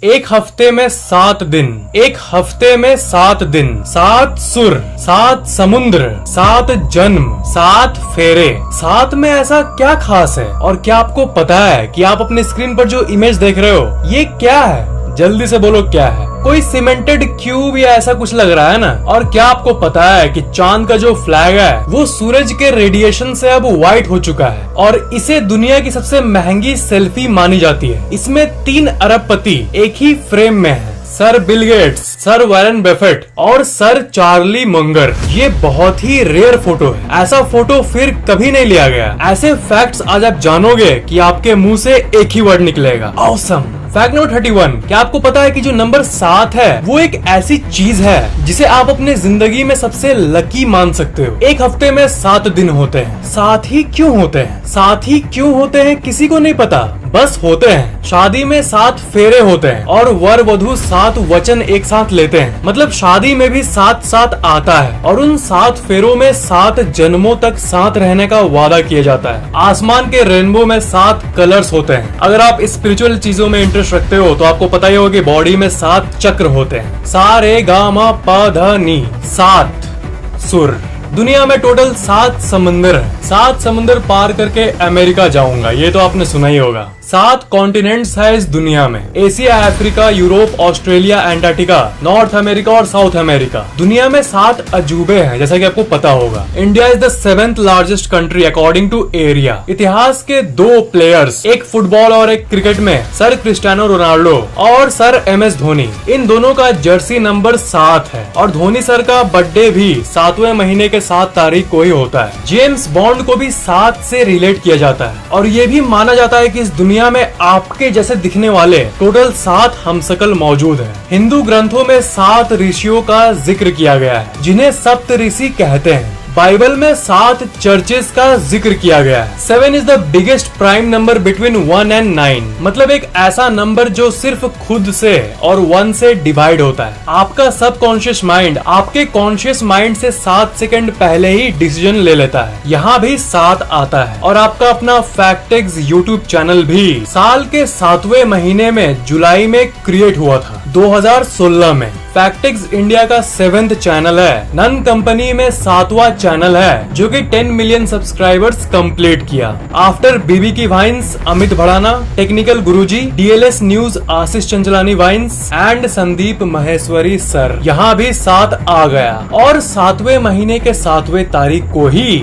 एक हफ्ते में 7 दिन, एक हफ्ते में 7 दिन, 7 सुर, 7 समुद्र, 7 जन्म, 7 फेरे। 7 में ऐसा क्या खास है? और क्या आपको पता है कि आप अपने स्क्रीन पर जो इमेज देख रहे हो ये क्या है? जल्दी से बोलो क्या है? कोई सीमेंटेड क्यूब या ऐसा कुछ लग रहा है ना। और क्या आपको पता है कि चांद का जो फ्लैग है वो सूरज के रेडिएशन से अब व्हाइट हो चुका है और इसे दुनिया की सबसे महंगी सेल्फी मानी जाती है। इसमें 3 अरबपति एक ही फ्रेम में है, sir Bill Gates, sir Warren Buffett और सर चार्ली मंगर। ये बहुत ही रेयर फोटो है, ऐसा फोटो फिर कभी नहीं लिया गया। ऐसे फैक्ट्स आज आप जानोगे कि आपके मुंह से एक ही वर्ड निकलेगा, ऑसम। फैक्ट नंबर 31, क्या आपको पता है कि जो नंबर 7 है वो एक ऐसी चीज है जिसे आप अपने जिंदगी में सबसे लकी मान सकते हो। एक हफ्ते में 7 दिन होते हैं। 7 ही क्यों होते हैं? 7 ही क्यों होते हैं किसी को नहीं पता, बस होते हैं। शादी में 7 फेरे होते हैं और वर वधु 7 वचन एक साथ लेते हैं। मतलब शादी में भी 7-7 आता है और उन 7 फेरों में 7 जन्मों तक साथ रहने का वादा किया जाता है। आसमान के रेनबो में 7 कलर्स होते हैं। अगर आप स्पिरिचुअल चीजों में इंटरेस्ट रखते हो तो आपको पता ही होगा कि बॉडी में 7 चक्र होते हैं। सा रे गा मा पा धा नी, 7 सुर। दुनिया में टोटल 7 समंदर है। 7 समंदर पार करके अमेरिका जाऊंगा, ये तो आपने सुना ही होगा। 7 कॉन्टिनेंट्स है इस दुनिया में, Asia, Africa, Europe, Australia, Antarctica, north America और साउथ अमेरिका। दुनिया में 7 अजूबे हैं, जैसा कि आपको पता होगा। India is the 7th largest country according to area. इतिहास के 2 प्लेयर्स, एक फुटबॉल और एक क्रिकेट में, सर क्रिस्टियानो रोनाल्डो और सर MS धोनी। इन दोनों का जर्सी नंबर 7 है और धोनी सर का बर्थडे भी 7वें महीने के 7 तारीख को ही होता है। जेम्स बॉन्ड को भी 7 से रिलेट किया जाता है और ये भी माना जाता है कि इस दुनिया में आपके जैसे दिखने वाले टोटल 7 हमशक्ल मौजूद हैं। हिंदू ग्रंथों में 7 ऋषियों का जिक्र किया गया है जिन्हें सप्त ऋषि कहते हैं। बाइबल में 7 चर्चेस का जिक्र किया गया है। 7 is the biggest prime number between 1 and 9। मतलब एक ऐसा नंबर जो सिर्फ खुद से और 1 से डिवाइड होता है। आपका सबकॉन्शियस माइंड आपके कॉन्शियस माइंड से 7 सेकंड पहले ही डिसीजन ले लेता है। यहाँ भी 7 आता है और आपका अपना फैक्टेक्स यूट्यूब चैनल भी साल के 7वें महीने में जुलाई में क्रिएट हुआ था, 2016 में। फैक्टेक्स इंडिया का 7th चैनल है। नन कंपनी में 7वां चैनल है जो कि 10 मिलियन सब्सक्राइबर्स कंप्लीट किया। आफ्टर बीबी की vines, Amit Bhadana, technical Guruji, DLS news Ashish Chanchlani vines and Sandeep Maheshwari sir. यहाँ भी 7 आ गया और 7वें महीने के 7वें तारीख को ही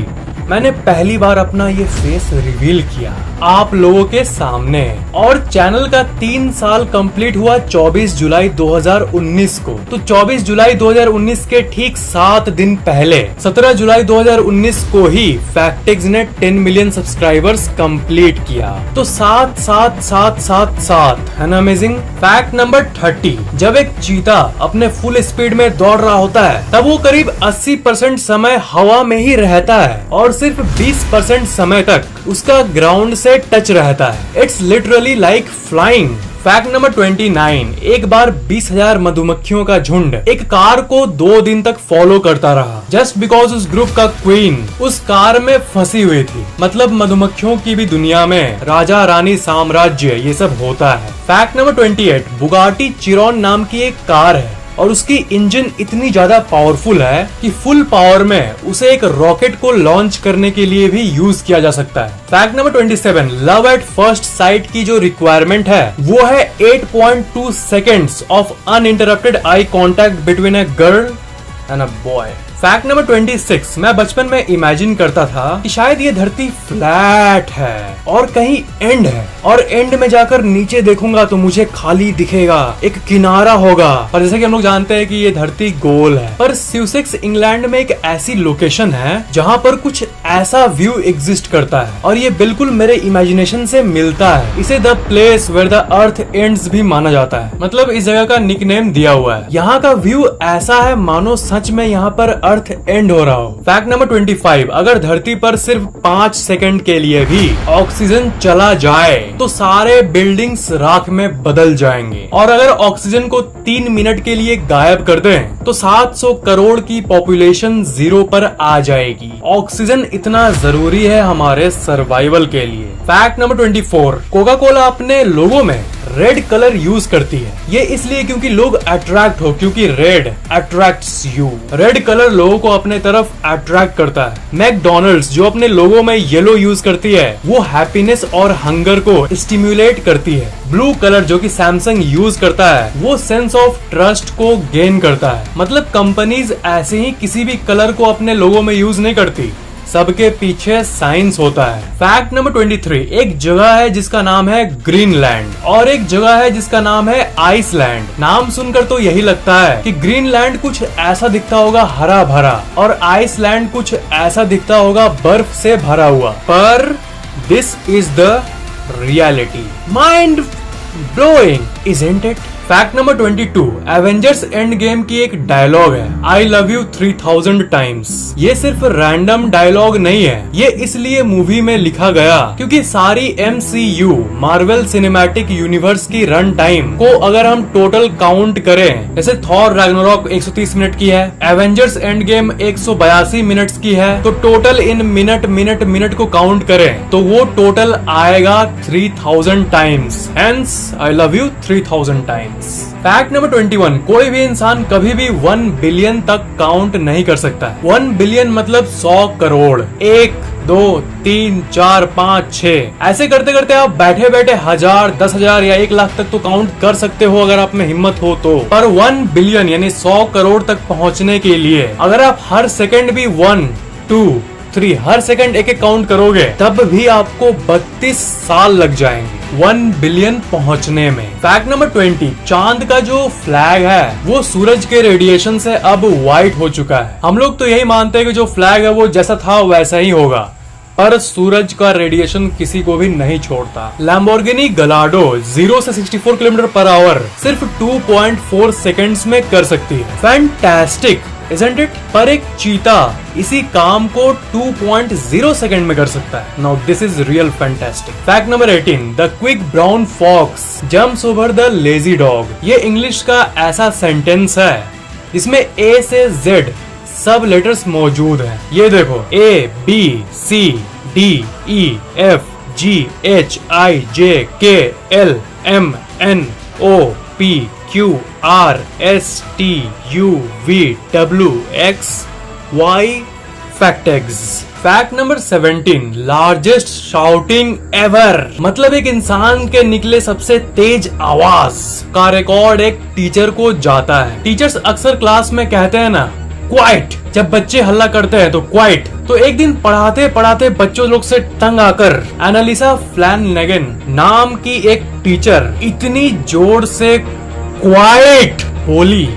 मैंने पहली बार अपना ये फेस रिवील किया आप लोगों के सामने। और चैनल का 3 साल कंप्लीट हुआ 24 जुलाई 2019 को। तो 24 जुलाई 2019 के ठीक 7 दिन पहले 17 जुलाई 2019 को ही फैक्टेक्स ने 10 मिलियन सब्सक्राइबर्स कंप्लीट किया। तो 7 7 7 7 7 है ना अमेजिंग। फैक्ट नंबर 30, जब एक चीता अपने फुल स्पीड में दौड़ रहा होता है तब वो करीब 80% समय हवा में ही रहता है और सिर्फ 20% समय तक उसका ग्राउंड से टच रहता है। It's literally like flying. Fact number 29, एक बार 20,000 मधुमक्खियों का झुंड एक कार को 2 दिन तक फॉलो करता रहा जस्ट बिकॉज उस ग्रुप का क्वीन उस कार में फंसी हुई थी। मतलब मधुमक्खियों की भी दुनिया में राजा रानी साम्राज्य ये सब होता है। फैक्ट नंबर 28, बुगाटी चिरॉन नाम की एक कार है और उसकी इंजन इतनी ज्यादा पावरफुल है कि फुल पावर में उसे एक रॉकेट को लॉन्च करने के लिए भी यूज किया जा सकता है। Fact number 27, love at first sight की जो रिक्वायरमेंट है वो है 8.2 seconds of uninterrupted eye contact between a girl and a boy. Fact number 26, मैं बचपन में इमेजिन करता था कि शायद ये धरती फ्लैट है और कहीं एंड है और एंड में जाकर नीचे देखूंगा तो मुझे खाली दिखेगा, एक किनारा होगा। पर जैसे कि हम लोग जानते हैं कि ये धरती गोल है। पर स्यूसेक्स इंग्लैंड में एक ऐसी लोकेशन है जहाँ पर कुछ ऐसा व्यू एग्जिस्ट करता है और ये बिल्कुल मेरे इमेजिनेशन से मिलता है। इसे the place where the earth ends भी माना जाता है। मतलब इस जगह का निकनेम दिया हुआ है। यहाँ का व्यू ऐसा है मानो सच में यहाँ पर अर्थ एंड हो रहा हो। फैक्ट नंबर 25, अगर धरती पर सिर्फ 5 सेकंड के लिए भी ऑक्सीजन चला जाए तो सारे बिल्डिंग्स राख में बदल जाएंगे और अगर ऑक्सीजन को 3 मिनट के लिए गायब कर दें तो 700 करोड़ की पॉपुलेशन 0 पर आ जाएगी। ऑक्सीजन इतना जरूरी है हमारे सर्वाइवल के लिए। फैक्ट नंबर 24, कोका कोला अपने लोगो में रेड कलर यूज करती है। ये इसलिए क्योंकि लोग अट्रैक्ट हो, क्योंकि red attracts you. Red colour लोगों को अपने तरफ अट्रैक्ट करता है। मैकडोनल्ड्स जो अपने लोगो में येलो यूज करती है, वो हैप्पीनेस और हंगर को स्टिम्युलेट करती है। ब्लू कलर जो कि सैमसंग यूज करता है, वो सेंस ऑफ ट्रस्ट को गेन करता है। मतलब कंपनीज ऐसे ही किसी भी कलर को अपने लोगो में यूज नहीं करती, सबके पीछे साइंस होता है। फैक्ट नंबर 23, एक जगह है जिसका नाम है ग्रीनलैंड और एक जगह है जिसका नाम है आइसलैंड। नाम सुनकर तो यही लगता है कि ग्रीनलैंड कुछ ऐसा दिखता होगा हरा भरा और आइसलैंड कुछ ऐसा दिखता होगा बर्फ से भरा हुआ, पर this is the reality. Mind blowing, isn't it? Fact number 22, Avengers end game की एक डायलॉग है, आई लव यू 3000 टाइम्स। ये सिर्फ रैंडम डायलॉग नहीं है, ये इसलिए मूवी में लिखा गया क्योंकि सारी MCU मार्वल सिनेमैटिक यूनिवर्स की रन टाइम को अगर हम टोटल काउंट करें, जैसे थॉर रैग्नारोक 130 मिनट की है, एवेंजर्स एंड गेम 182 मिनट्स की है, तो टोटल इन मिनट को काउंट करें तो वो टोटल आएगा 3000 times. Hence I love you 3000 times. Fact number 21, कोई भी इंसान कभी भी 1 बिलियन तक काउंट नहीं कर सकता है। 1 बिलियन मतलब 100 करोड़। 1, 2, 3, 4, 5, 6 ऐसे करते करते आप बैठे बैठे 1000, 10,000 या 1 लाख तक तो काउंट कर सकते हो अगर आप में हिम्मत हो तो। पर 1 बिलियन यानी 100 करोड़ तक पहुंचने के लिए अगर आप हर सेकंड भी 1, 2, 3 हर सेकंड एक काउंट करोगे, तब भी आपको 32 साल लग जाएंगे 1 बिलियन पहुंचने में। फैक्ट नंबर 20, चांद का जो फ्लैग है वो सूरज के रेडिएशन से अब व्हाइट हो चुका है। हम लोग तो यही मानते हैं कि जो फ्लैग है वो जैसा था वैसा ही होगा, पर सूरज का रेडिएशन किसी को भी नहीं छोड़ता। लैम्बोर्गिनी गलाडो 0 से 64 किलोमीटर पर आवर सिर्फ 2.4 सेकंड्स में कर सकती है। Fantastic, isn't it? पर एक चीता इसी काम को 2.0 सेकंड में कर सकता है। Now this is real fantastic. Fact number 18, the quick brown fox jumps over the lazy dog. ये इंग्लिश का ऐसा सेंटेंस है जिसमें A से Z सब लेटर्स मौजूद हैं। ये देखो, A, B, C, D, E, F, G, H, I, J, K, L, M, N, O, P, Q, R, S, T, U, V, W, X, Y, फैक्टेग्स। Fact number 17, largest shouting ever, मतलब एक इंसान के निकले सबसे तेज आवाज का रिकॉर्ड एक टीचर को जाता है। टीचर्स अक्सर क्लास में कहते हैं ना क्वाइट, जब बच्चे हल्ला करते हैं तो क्वाइट। तो एक दिन पढ़ाते पढ़ाते बच्चों लोग से तंग आकर एनालिसा फ्लैनगन नाम की एक टीचर इतनी जोर से क्वाइट बोली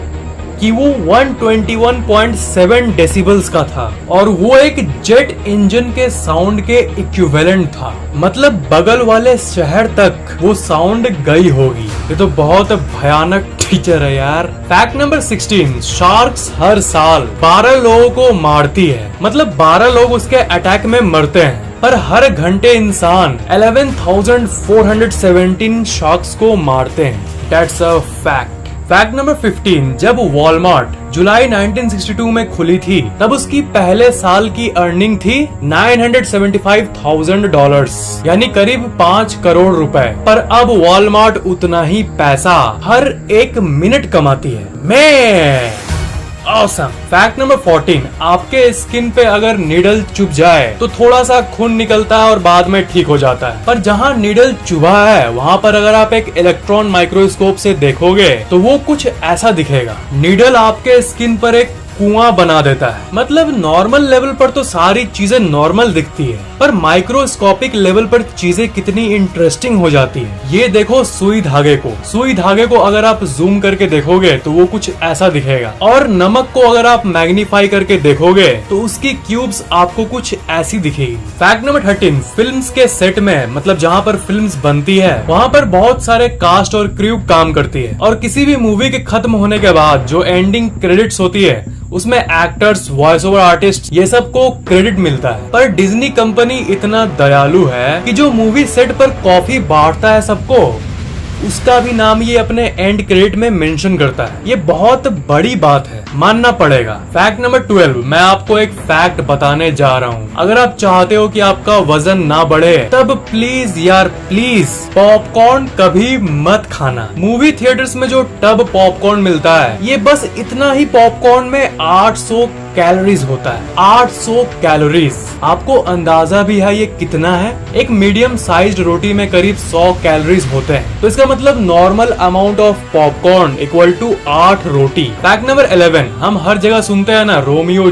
कि वो 121.7 डेसिबल्स का था और वो एक जेट इंजन के साउंड के इक्विवेलेंट था। मतलब बगल वाले शहर तक वो साउंड गई होगी। ये तो बहुत भयानक टीचर है यार। फैक्ट नंबर 16, शार्क्स हर साल 12 लोगों को मारती है। मतलब 12 लोग उसके अटैक में मरते हैं, पर हर घंटे इंसान 11,417 शार्क्स को मारते हैं। That's a fact. Fact number 15, जब वॉलमार्ट जुलाई 1962 में खुली थी तब उसकी पहले साल की अर्निंग थी $975,000 यानी करीब 5 करोड़ रुपए। पर अब वॉलमार्ट उतना ही पैसा हर 1 मिनट कमाती है। मैं Awesome. फैक्ट नंबर 14, आपके स्किन पे अगर नीडल चुभ जाए तो थोड़ा सा खून निकलता है और बाद में ठीक हो जाता है, पर जहाँ नीडल चुभा है वहाँ पर अगर आप एक इलेक्ट्रॉन माइक्रोस्कोप से देखोगे तो वो कुछ ऐसा दिखेगा। नीडल आपके स्किन पर एक कुआं बना देता है। मतलब नॉर्मल लेवल पर तो सारी चीजें नॉर्मल दिखती है, पर माइक्रोस्कोपिक लेवल पर चीजें कितनी इंटरेस्टिंग हो जाती है। ये देखो सुई धागे को अगर आप जूम करके देखोगे तो वो कुछ ऐसा दिखेगा, और नमक को अगर आप मैग्नीफाई करके देखोगे तो उसकी क्यूब्स आपको कुछ ऐसी दिखेगी। फैक्ट नंबर 13, फिल्म्स के सेट में, मतलब जहाँ पर फिल्म्स बनती है वहाँ पर बहुत सारे कास्ट और क्रू काम करती है, और किसी भी मूवी के खत्म होने के बाद जो एंडिंग क्रेडिट्स होती है उसमें एक्टर्स, वॉइस ओवर आर्टिस्ट ये सब को क्रेडिट मिलता है। पर डिज्नी कंपनी इतना दयालु है कि जो मूवी सेट पर कॉफी बांटता है सबको, उसका भी नाम ये अपने एंड क्रेडिट में मेंशन करता है। ये बहुत बड़ी बात है, मानना पड़ेगा। फैक्ट नंबर 12, मैं आपको एक फैक्ट बताने जा रहा हूँ। अगर आप चाहते हो कि आपका वजन ना बढ़े, तब प्लीज यार प्लीज पॉपकॉर्न कभी मत खाना। मूवी थिएटर्स में जो टब पॉपकॉर्न मिलता है, ये बस इतना ही पॉपकॉर्न में 800 कैलोरीज होता है। 800 कैलोरीज, आपको अंदाजा भी है ये कितना है? एक मीडियम साइज्ड रोटी में करीब 100 कैलोरीज होते हैं। तो इसका मतलब normal amount of popcorn equal to 8 रोटी। फैक्ट नंबर 11, हम हर जगह सुनते हैं ना रोमियो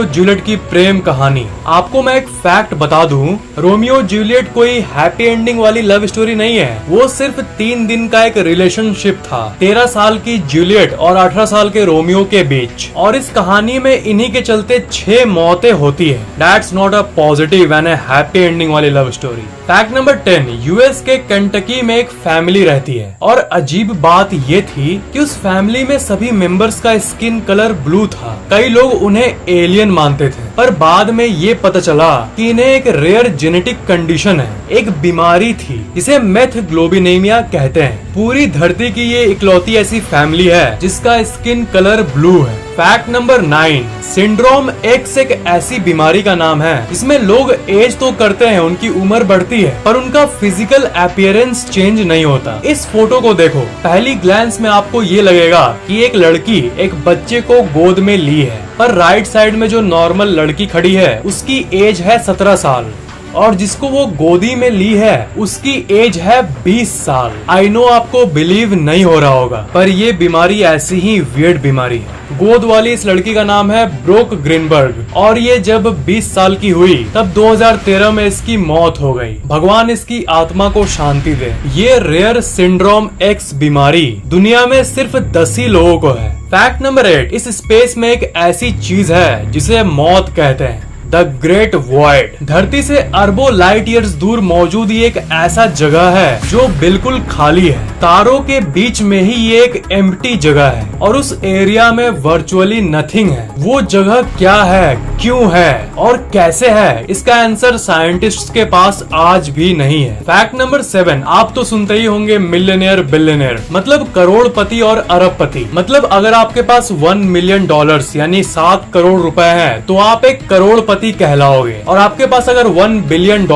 जूलियट की प्रेम कहानी। आपको मैं एक फैक्ट बता दूं, रोमियो जूलियट कोई हैप्पी एंडिंग वाली लव स्टोरी नहीं है। वो सिर्फ 3 दिन का एक रिलेशनशिप था 13 साल की जूलियट और 18 साल के रोमियो के बीच। और इस कहानी में इन्हीं के चलते 6 मौतें होती है। That's not a positive and a happy ending वाली love story. Fact number 10, US के कंटकी में एक फैमिली रहती है और अजीब बात ये थी कि उस फैमिली में सभी मेंबर्स का स्किन कलर ब्लू था। कई लोग उन्हें एलियन मानते थे, पर बाद में ये पता चला कि इन्हें एक रेयर जेनेटिक कंडीशन है, एक बीमारी थी जिसे मेथग्लोबिनेमिया कहते हैं। पूरी धरती की ये इकलौती ऐसी फैमिली है जिसका स्किन कलर ब्लू है। फैक्ट नंबर 9, सिंड्रोम एक्स एक ऐसी बीमारी का नाम है जिसमें लोग एज तो करते हैं, उनकी उम्र बढ़ती है, पर उनका फिजिकल अपीयरेंस चेंज नहीं होता। इस फोटो को देखो, पहली ग्लैंस में आपको ये लगेगा कि एक लड़की एक बच्चे को गोद में ली है, पर राइट साइड में जो नॉर्मल लड़की खड़ी है उसकी एज है 17 साल और जिसको वो गोदी में ली है उसकी एज है 20 साल। आई नो आपको बिलीव नहीं हो रहा होगा, पर ये बीमारी ऐसी ही वियर्ड बीमारी है। गोद वाली इस लड़की का नाम है ब्रोक ग्रीनबर्ग और ये जब 20 साल की हुई तब 2013 में इसकी मौत हो गई। भगवान इसकी आत्मा को शांति दे। ये रेयर सिंड्रोम एक्स बीमारी दुनिया में सिर्फ 10 ही लोगों को है। फैक्ट नंबर 8, इस स्पेस में एक ऐसी चीज है जिसे मौत कहते हैं, द ग्रेट वॉइड। धरती से अरबों लाइट ईयर्स दूर मौजूद ये एक ऐसा जगह है जो बिल्कुल खाली है। तारों के बीच में ही ये एक एम्प्टी जगह है और उस एरिया में वर्चुअली नथिंग है। वो जगह क्या है, क्यों है और कैसे है, इसका आंसर साइंटिस्ट के पास आज भी नहीं है। फैक्ट नंबर 7, आप तो सुनते ही होंगे मिलियनेयर बिलियनेयर, मतलब करोड़पति और अरबपति। मतलब अगर आपके पास $1 मिलियन यानी 7 करोड़ रुपए है तो आप एक करोड़पति कहलाओगे, और आपके पास अगर $1 बिलियन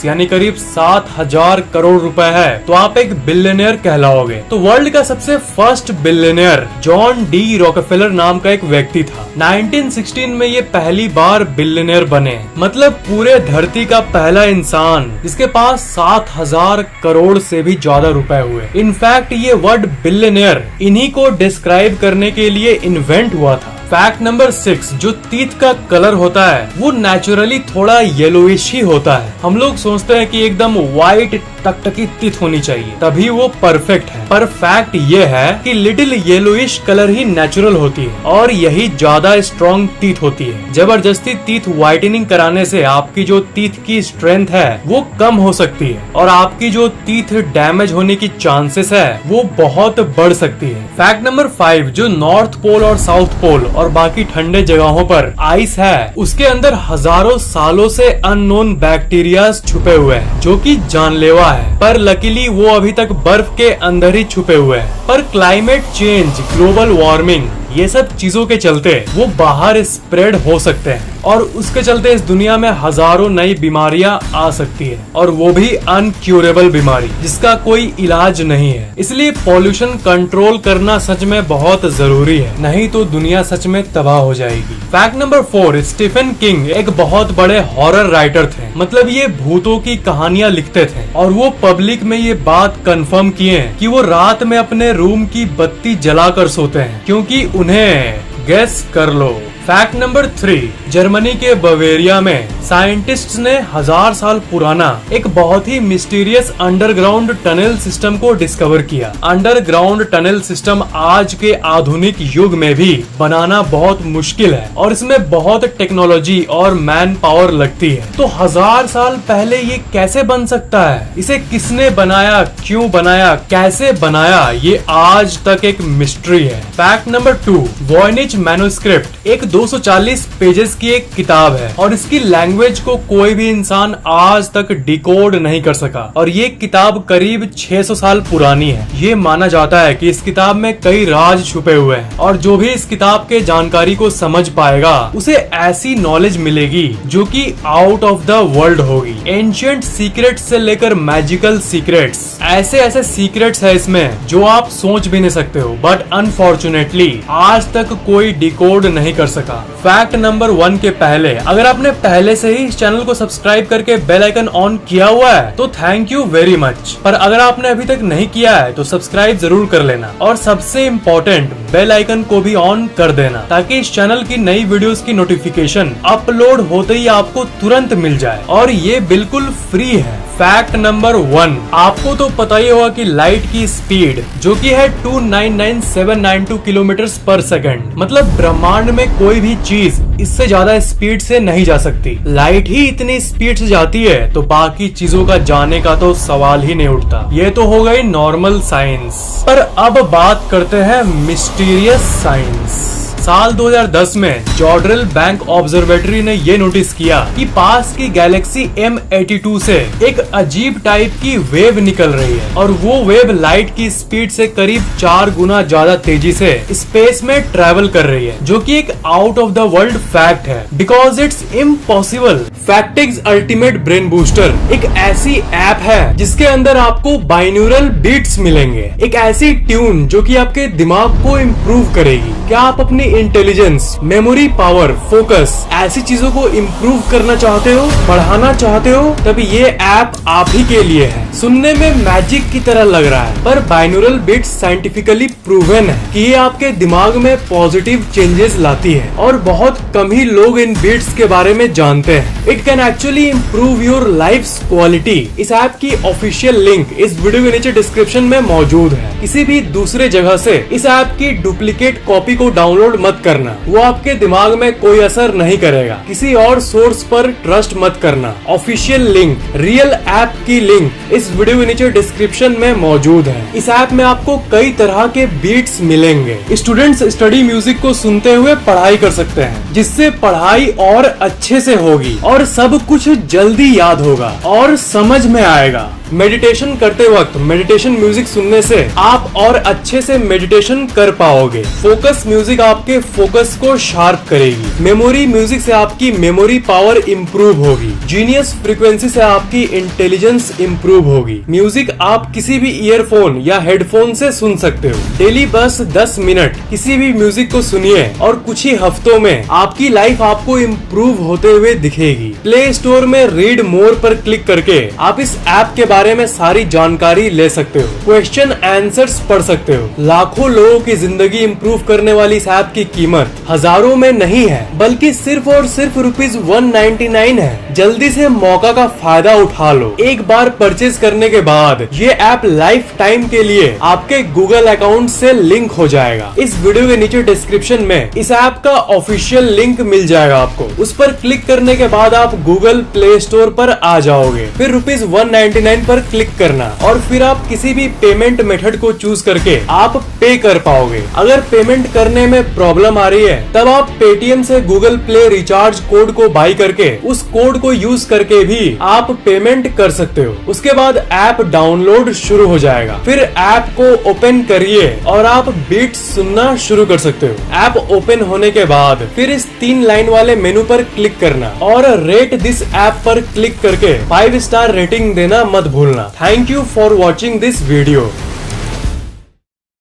यानी करीब 7,000 करोड़ रुपए है तो आप एक बिलियनियर कहलाओगे। तो वर्ल्ड का सबसे first billionaire John D Rockefeller नाम का एक व्यक्ति था। 1916 में ये पहली बार बिलियनियर बने, मतलब पूरे धरती का पहला इंसान जिसके पास 7,000 करोड़ से भी ज्यादा रुपए हुए। इनफैक्ट ये वर्ड बिलियनियर इन्हीं को डिस्क्राइब करने के लिए इन्वेंट हुआ था। फैक्ट नंबर 6, जो टीथ का कलर होता है वो नेचुरली थोड़ा येलोइश ही होता है। हम लोग सोचते हैं कि एकदम व्हाइट टकटकी टीथ होनी चाहिए तभी वो परफेक्ट है, पर फैक्ट ये है कि लिटिल येलोइश कलर ही नेचुरल होती है और यही ज्यादा स्ट्रॉन्ग टीथ होती है। जबरदस्ती टीथ व्हाइटनिंग कराने से आपकी जो टीथ की स्ट्रेंथ है वो कम हो सकती है और आपकी जो टीथ डैमेज होने की चांसेस है वो बहुत बढ़ सकती है। फैक्ट नंबर 5, जो नॉर्थ पोल और साउथ पोल और बाकी ठंडे जगहों पर आइस है उसके अंदर हजारों सालों से अननोन बैक्टीरिया छुपे हुए हैं जो कि जानलेवा है, पर लकीली वो अभी तक बर्फ के अंदर ही छुपे हुए हैं। पर क्लाइमेट चेंज, ग्लोबल वार्मिंग, ये सब चीजों के चलते वो बाहर स्प्रेड हो सकते हैं और उसके चलते इस दुनिया में हजारों नई बीमारियां आ सकती है और वो भी अनक्यूरेबल बीमारी जिसका कोई इलाज नहीं है। इसलिए पॉल्यूशन कंट्रोल करना सच में बहुत जरूरी है, नहीं तो दुनिया सच में तबाह हो जाएगी। फैक्ट नंबर 4, स्टीफन किंग एक बहुत बड़े हॉरर राइटर थे, मतलब ये भूतों की कहानियां लिखते थे और वो पब्लिक में ये बात कंफर्म किए कि वो रात में अपने रूम की बत्ती जलाकर सोते हैं, क्योंकि उन्हें गेस कर लो। फैक्ट नंबर 3, जर्मनी के बवेरिया में साइंटिस्ट्स ने 1000 साल पुराना एक बहुत ही मिस्टीरियस अंडरग्राउंड टनल सिस्टम को डिस्कवर किया। अंडरग्राउंड टनल सिस्टम आज के आधुनिक युग में भी बनाना बहुत मुश्किल है और इसमें बहुत टेक्नोलॉजी और मैन पावर लगती है। तो 1000 साल पहले ये कैसे बन सकता है, इसे किसने बनाया, क्यों बनाया, कैसे बनाया, ये आज तक एक मिस्ट्री है। फैक्ट नंबर 2, वॉयनिच मैन्युस्क्रिप्ट एक 240 पेजेस की एक किताब है और इसकी लैंग्वेज को कोई भी इंसान आज तक डिकोड नहीं कर सका और ये किताब करीब 600 साल पुरानी है। ये माना जाता है कि इस किताब में कई राज छुपे हुए हैं और जो भी इस किताब के जानकारी को समझ पाएगा उसे ऐसी नॉलेज मिलेगी जो कि आउट ऑफ द वर्ल्ड होगी। एंशिएंट सीक्रेट्स से लेकर मैजिकल सीक्रेट्स, ऐसे ऐसे सीक्रेट्स है इसमें जो आप सोच भी नहीं सकते हो, बट अनफॉर्चुनेटली आज तक कोई डिकोड नहीं कर सका। फैक्ट नंबर 1 के पहले, अगर आपने पहले से ही इस चैनल को सब्सक्राइब करके बेल आइकन ऑन किया हुआ है तो थैंक यू वेरी मच, पर अगर आपने अभी तक नहीं किया है तो सब्सक्राइब जरूर कर लेना और सबसे इम्पोर्टेंट बेल आइकन को भी ऑन कर देना ताकि इस चैनल की नई वीडियोस की नोटिफिकेशन अपलोड होते ही आपको तुरंत मिल जाए और ये बिल्कुल फ्री है। फैक्ट नंबर 1, आपको तो पता ही होगा कि लाइट की स्पीड जो कि है 299,792 किलोमीटर पर सेकंड, मतलब ब्रह्मांड में कोई भी चीज इससे ज्यादा स्पीड से नहीं जा सकती। लाइट ही इतनी स्पीड से जाती है तो बाकी चीजों का जाने का तो सवाल ही नहीं उठता। ये तो हो गई नॉर्मल साइंस, पर अब बात करते हैं मिस्टीरियस साइंस। साल 2010 में जॉर्डल बैंक ऑब्जर्वेटरी ने ये नोटिस किया कि पास की गैलेक्सी M82 से एक अजीब टाइप की वेव निकल रही है और वो वेव लाइट की स्पीड से करीब 4 गुना ज्यादा तेजी से स्पेस में ट्रेवल कर रही है, जो कि एक out of the world fact है बिकॉज इट्स इम्पॉसिबल। फैक्टिक्स अल्टीमेट ब्रेन बूस्टर एक ऐसी ऐप है जिसके अंदर आपको बाइन्यूरल बीट्स मिलेंगे, एक ऐसी ट्यून जो कि आपके दिमाग को इम्प्रूव करेगी। क्या आप अपनी इंटेलिजेंस, मेमोरी पावर, फोकस ऐसी चीजों को इम्प्रूव करना चाहते हो, बढ़ाना चाहते हो, तभी ये ऐप आप ही के लिए है। सुनने में मैजिक की तरह लग रहा है पर बाइनोरल बीट्स साइंटिफिकली प्रूवन है कि ये आपके दिमाग में पॉजिटिव चेंजेस लाती है और बहुत कम ही लोग इन बीट्स के बारे में जानते हैं। It can actually improve your life quality. इस ऐप की ऑफिशियल लिंक इस वीडियो के नीचे डिस्क्रिप्शन में मौजूद है। किसी भी दूसरे जगह से इस ऐप की डुप्लीकेट कॉपी को डाउनलोड मत करना, वो आपके दिमाग में कोई असर नहीं करेगा। किसी और सोर्स पर ट्रस्ट मत करना। ऑफिशियल लिंक, रियल ऐप की लिंक इस वीडियो के नीचे डिस्क्रिप्शन में मौजूद है। इस ऐप में आपको कई तरह के बीट्स मिलेंगे। स्टूडेंट्स स्टडी म्यूजिक को सुनते हुए पढ़ाई कर सकते हैं, जिससे पढ़ाई और अच्छे से होगी और सब कुछ जल्दी याद होगा और समझ में आएगा। मेडिटेशन करते वक्त मेडिटेशन म्यूजिक सुनने से आप और अच्छे से मेडिटेशन कर पाओगे। फोकस म्यूजिक आपके फोकस को शार्प करेगी। मेमोरी म्यूजिक से आपकी मेमोरी पावर इम्प्रूव होगी। जीनियस फ्रीक्वेंसी से आपकी इंटेलिजेंस इम्प्रूव होगी। म्यूजिक आप किसी भी ईयरफोन या हेडफोन से सुन सकते हो। डेली बस 10 मिनट किसी भी म्यूजिक को सुनिए और कुछ ही हफ्तों में आपकी लाइफ आपको इम्प्रूव होते हुए दिखेगी। प्ले स्टोर में रीड मोर पर क्लिक करके आप इस ऐप के बारे में सारी जानकारी ले सकते हो, क्वेश्चन आंसर्स पढ़ सकते हो। लाखों लोगों की जिंदगी इम्प्रूव करने वाली इस ऐप की कीमत हजारों में नहीं है बल्कि सिर्फ और सिर्फ ₹199 है। जल्दी से मौका का फायदा उठा लो। एक बार परचेज करने के बाद ये ऐप लाइफ टाइम के लिए आपके गूगल अकाउंट से लिंक हो जाएगा। इस वीडियो के नीचे डिस्क्रिप्शन में इस ऐप का ऑफिशियल लिंक मिल जाएगा आपको। उस पर क्लिक करने के बाद आप गूगल प्ले स्टोर पर आ जाओगे, फिर ₹199 पर क्लिक करना और फिर आप किसी भी पेमेंट मेथड को चूज करके आप पे कर पाओगे। अगर पेमेंट करने में प्रॉब्लम आ रही है तब आप पेटीएम से गूगल प्ले रिचार्ज कोड को बाई करके उस कोड को यूज करके भी आप पेमेंट कर सकते हो। उसके बाद ऐप डाउनलोड शुरू हो जाएगा। फिर ऐप को ओपन करिए और आप बीट्स सुनना शुरू कर सकते हो। ऐप ओपन होने के बाद फिर इस 3 लाइन वाले मेनू पर क्लिक करना और रेट दिस ऐप पर क्लिक करके 5 स्टार रेटिंग देना मत भूलना। Thank you for watching this video.